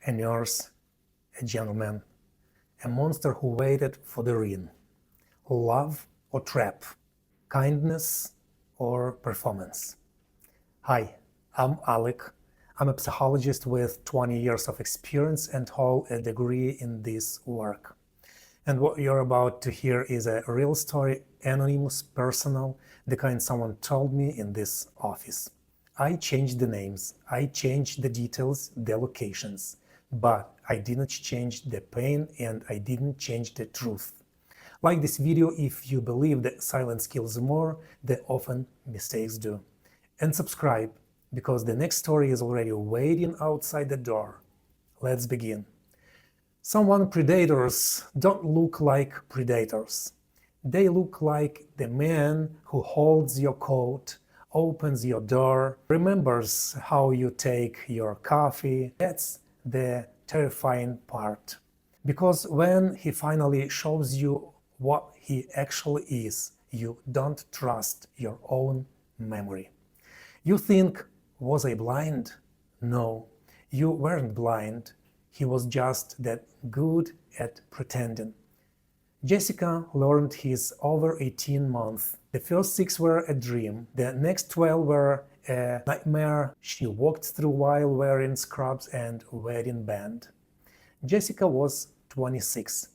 a nurse, a gentleman, a monster who waited for the ring. Love or trap? Kindness or performance? Hi, I'm Alec. I'm a psychologist with 20 years of experience and hold a degree in this work. And what you're about to hear is a real story, anonymous, personal, the kind someone told me in this office. I changed the names, I changed the details, the locations, but I didn't change the pain and I didn't change the truth. Like this video if you believe that silence kills more than often mistakes do. And subscribe, because the next story is already waiting outside the door. Let's begin. Some predators don't look like predators. They look like the man who holds your coat, opens your door, remembers how you take your coffee. That's the terrifying part. Because when he finally shows you what he actually is, you don't trust your own memory. You think, was I blind? No, you weren't blind. He was just that good at pretending. Jessica learned he's over 18 months. The first 6 were a dream. The next 12 were a nightmare she walked through while wearing scrubs and wedding band. Jessica was 26,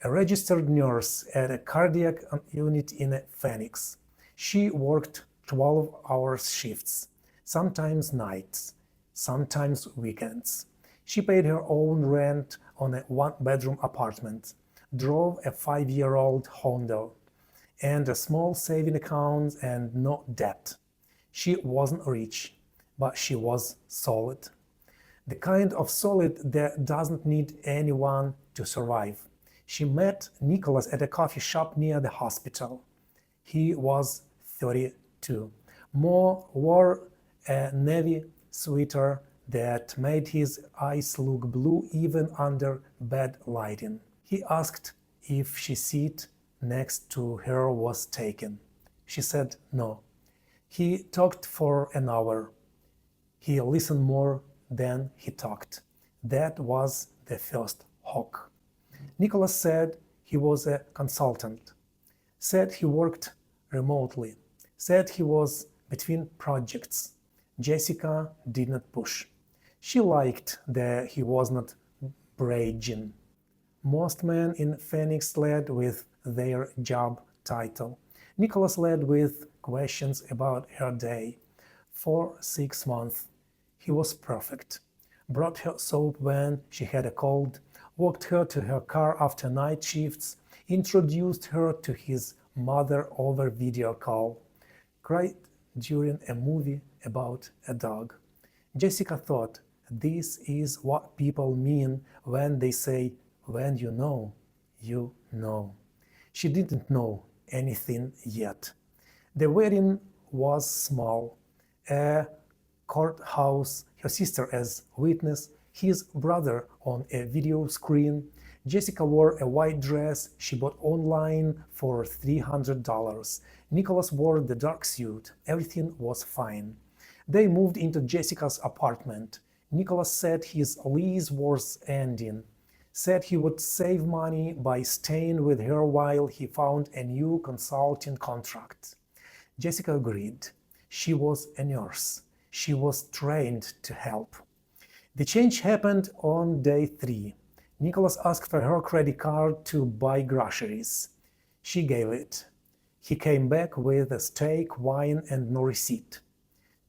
a registered nurse at a cardiac unit in Phoenix. She worked 12-hour shifts, sometimes nights, sometimes weekends. She paid her own rent on a one-bedroom apartment, drove a 5-year-old Honda, and a small saving account and no debt. She wasn't rich, but she was solid. The kind of solid that doesn't need anyone to survive. She met Nicholas at a coffee shop near the hospital. He was 32. Mo wore a navy sweater that made his eyes look blue even under bad lighting. He asked if his seat next to her was taken. She said no. He talked for an hour. He listened more than he talked. That was the first hook. Nicholas said he was a consultant, said he worked remotely, said he was between projects. Jessica did not push. She liked that he was not bragging. Most men in Phoenix led with their job title. Nicholas led with questions about her day. For 6 months, he was perfect. Brought her soap when she had a cold, walked her to her car after night shifts, introduced her to his mother over video call, cried during a movie about a dog. Jessica thought, this is what people mean when they say, when you know, you know. She didn't know anything yet. The wedding was small, a courthouse, her sister as witness, his brother on a video screen. Jessica wore a white dress she bought online for $300. Nicholas wore the dark suit. Everything was fine. They moved into Jessica's apartment. Nicholas said his lease was ending, said he would save money by staying with her while he found a new consulting contract. Jessica agreed. She was a nurse. She was trained to help. The change happened on day 3. Nicholas asked for her credit card to buy groceries. She gave it. He came back with a steak, wine, and no receipt.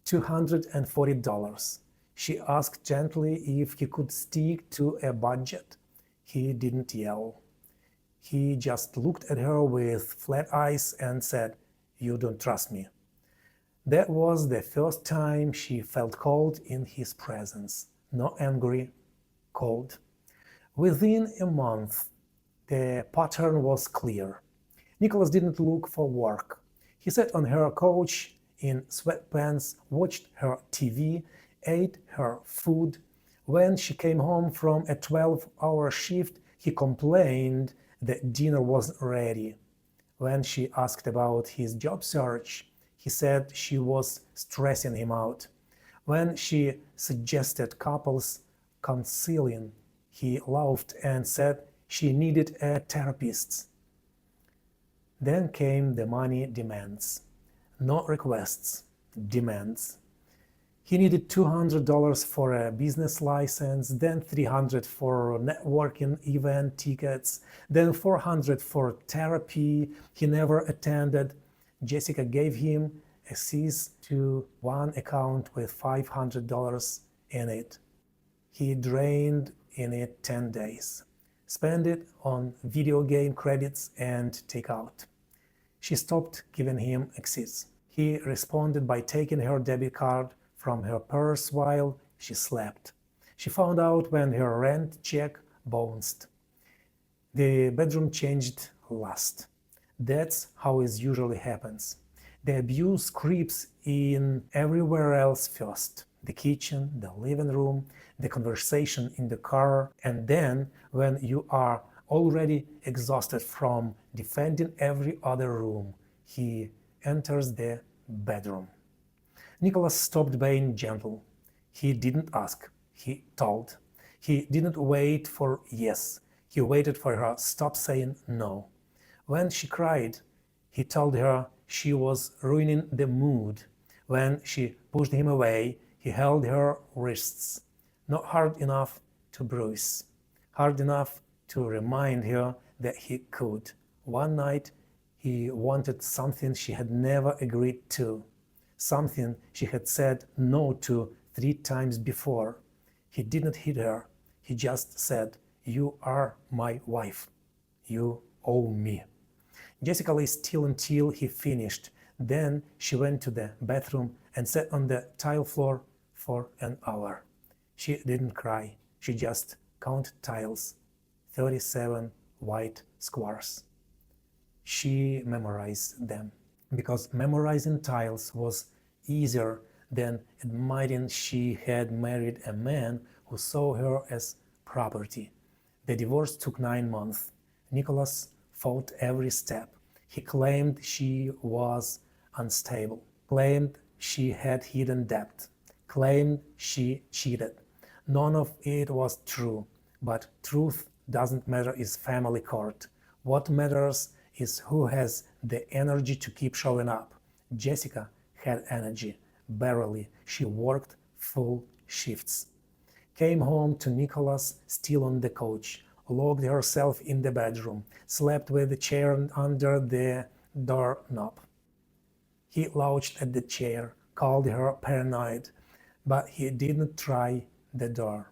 $240. She asked gently if he could stick to a budget. He didn't yell. He just looked at her with flat eyes and said, "You don't trust me." That was the first time she felt cold in his presence. Not angry, cold. Within a month, the pattern was clear. Nicholas didn't look for work. He sat on her couch in sweatpants, watched her TV, ate her food. When she came home from a 12-hour shift, he complained that dinner wasn't ready. When she asked about his job search, he said she was stressing him out. When she suggested couples concealing. He laughed and said she needed a therapist. Then came the money demands. Not requests, demands. He needed $200 for a business license, then $300 for networking event tickets, then $400 for therapy he never attended. Jessica gave him access to one account with $500 in it. He drained in it 10 days. Spent it on video game credits and takeout. She stopped giving him access. He responded by taking her debit card from her purse while she slept. She found out when her rent check bounced. The bedroom changed last. That's how it usually happens. The abuse creeps in everywhere else first. The kitchen, the living room, the conversation in the car, and then when you are already exhausted from defending every other room, he enters the bedroom. Nicholas stopped being gentle. He didn't ask, he told. He didn't wait for yes. He waited for her to stop saying no. When she cried, he told her she was ruining the mood. When she pushed him away, he held her wrists, not hard enough to bruise, hard enough to remind her that he could. One night, he wanted something she had never agreed to, something she had said no to 3 times before. He didn't hit her. He just said, "You are my wife. You owe me." Jessica lay still until he finished. Then she went to the bathroom and sat on the tile floor for an hour. She didn't cry. She just counted tiles, 37 white squares. She memorized them, because memorizing tiles was easier than admitting she had married a man who saw her as property. The divorce took 9 months. Nicholas fought every step. He claimed she was unstable, claimed she had hidden debt, claimed she cheated. None of it was true, but truth doesn't matter in family court. What matters is who has the energy to keep showing up. Jessica had energy, barely. She worked full shifts. Came home to Nicholas still on the couch, locked herself in the bedroom, slept with the chair under the doorknob. He lounged at the chair, called her paranoid, but he didn't try the door.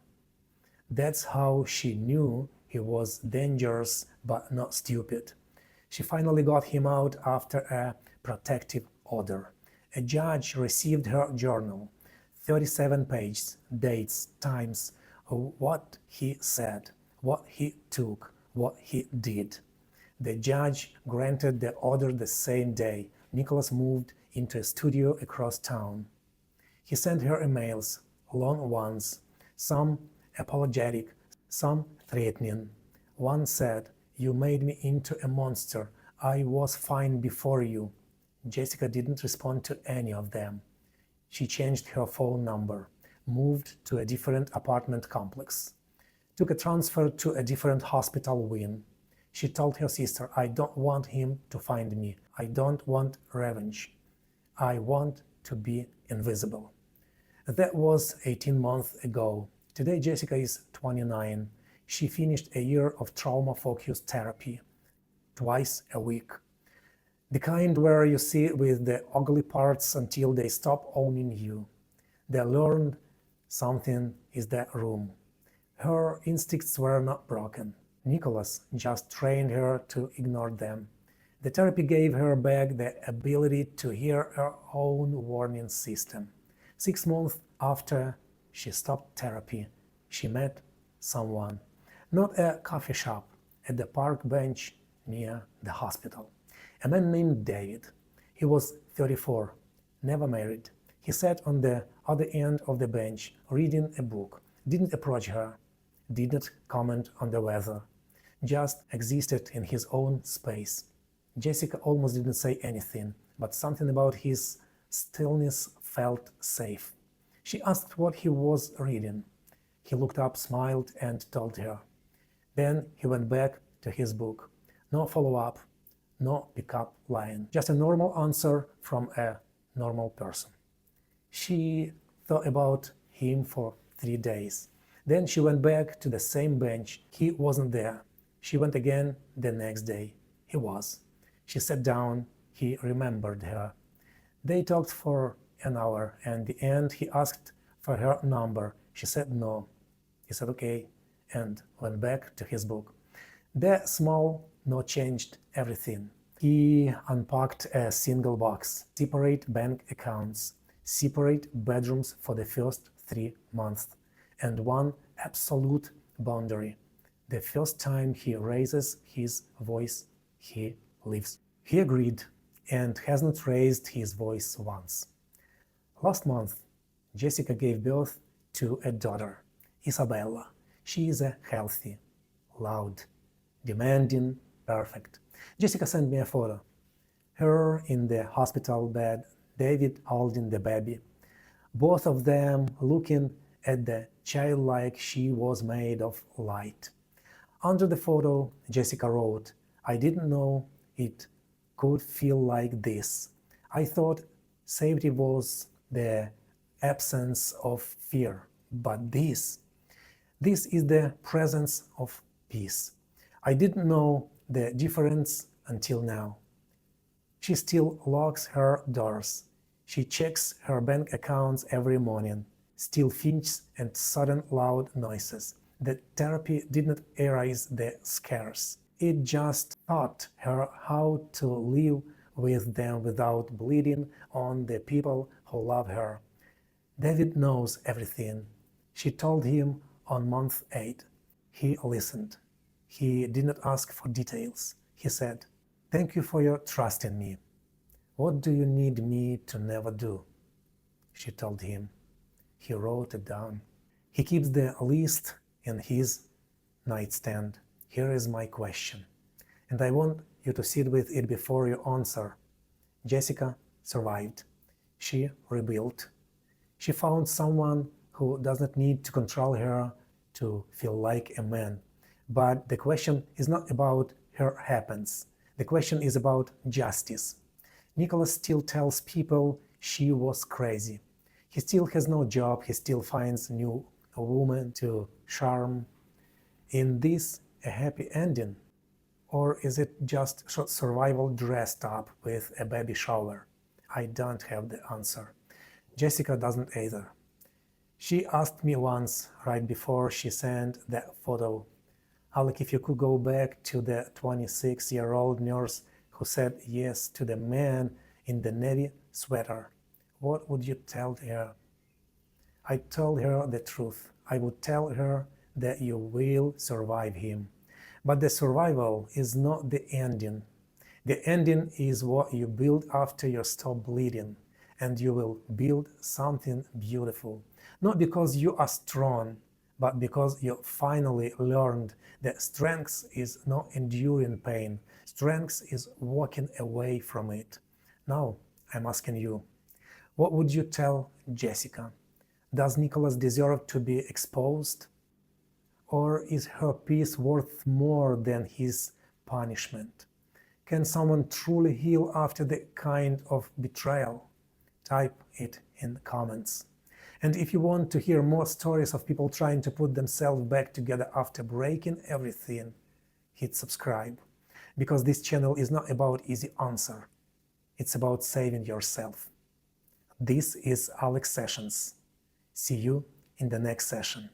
That's how she knew he was dangerous but not stupid. She finally got him out after a protective order. A judge received her journal, 37 pages, dates, times, what he said, what he took, what he did. The judge granted the order the same day. Nicholas moved into a studio across town. He sent her emails, long ones, some apologetic, some threatening. One said, "You made me into a monster. I was fine before you." Jessica didn't respond to any of them. She changed her phone number, moved to a different apartment complex, took a transfer to a different hospital wing. She told her sister, "I don't want him to find me. I don't want revenge. I want to be invisible." That was 18 months ago. Today Jessica is 29. She finished a year of trauma-focused therapy, twice a week. The kind where you sit with the ugly parts until they stop owning you. They learned something in that room. Her instincts were not broken. Nicholas just trained her to ignore them. The therapy gave her back the ability to hear her own warning system. 6 months after she stopped therapy, she met someone. Not a coffee shop, at the park bench near the hospital. A man named David. He was 34, never married. He sat on the other end of the bench, reading a book, didn't approach her, didn't comment on the weather, just existed in his own space. Jessica almost didn't say anything, but something about his stillness felt safe. She asked what he was reading. He looked up, smiled, and told her. Then he went back to his book. No follow-up, no pick-up line. Just a normal answer from a normal person. She thought about him for 3 days. Then she went back to the same bench. He wasn't there. She went again the next day. He was. She sat down. He remembered her. They talked for an hour, and at the end he asked for her number. She said no. He said okay, and went back to his book. The small no changed everything. He unpacked a single box, separate bank accounts, separate bedrooms for the first 3 months, and one absolute boundary. The first time he raises his voice, he leaves. He agreed and hasn't raised his voice once. Last month, Jessica gave birth to a daughter, Isabella. She is a healthy, loud, demanding, perfect. Jessica sent me a photo. Her in the hospital bed, David holding the baby. Both of them looking at the child like she was made of light. Under the photo, Jessica wrote, "I didn't know it could feel like this. I thought safety was the absence of fear, but this is the presence of peace. I didn't know the difference until now." She still locks her doors. She checks her bank accounts every morning, still thinks and sudden loud noises. The therapy didn't erase the scares. It just taught her how to live with them without bleeding on the people who love her. David knows everything. She told him on month 8. He listened. He didn't ask for details. He said, "Thank you for your trust in me. What do you need me to never do?" She told him. He wrote it down. He keeps the list in his nightstand. Here is my question, and I want you to sit with it before you answer. Jessica survived. She rebuilt. She found someone who doesn't need to control her to feel like a man. But the question is not about her happens. The question is about justice. Nicholas still tells people she was crazy. He still has no job. He still finds new woman to charm. Is this a happy ending? Or is it just survival dressed up with a baby shower? I don't have the answer. Jessica doesn't either. She asked me once, right before she sent the photo, "Alec, if you could go back to the 26-year-old nurse who said yes to the man in the navy sweater, what would you tell her?" I told her the truth. I would tell her that you will survive him. But the survival is not the ending. The ending is what you build after you stop bleeding, and you will build something beautiful. Not because you are strong, but because you finally learned that strength is not enduring pain. Strength is walking away from it. Now, I'm asking you, what would you tell Jessica? Does Nicholas deserve to be exposed? Or is her peace worth more than his punishment? Can someone truly heal after the kind of betrayal? Type it in the comments. And if you want to hear more stories of people trying to put themselves back together after breaking everything, hit subscribe. Because this channel is not about easy answer. It's about saving yourself. This is Alex Sessions. See you in the next session.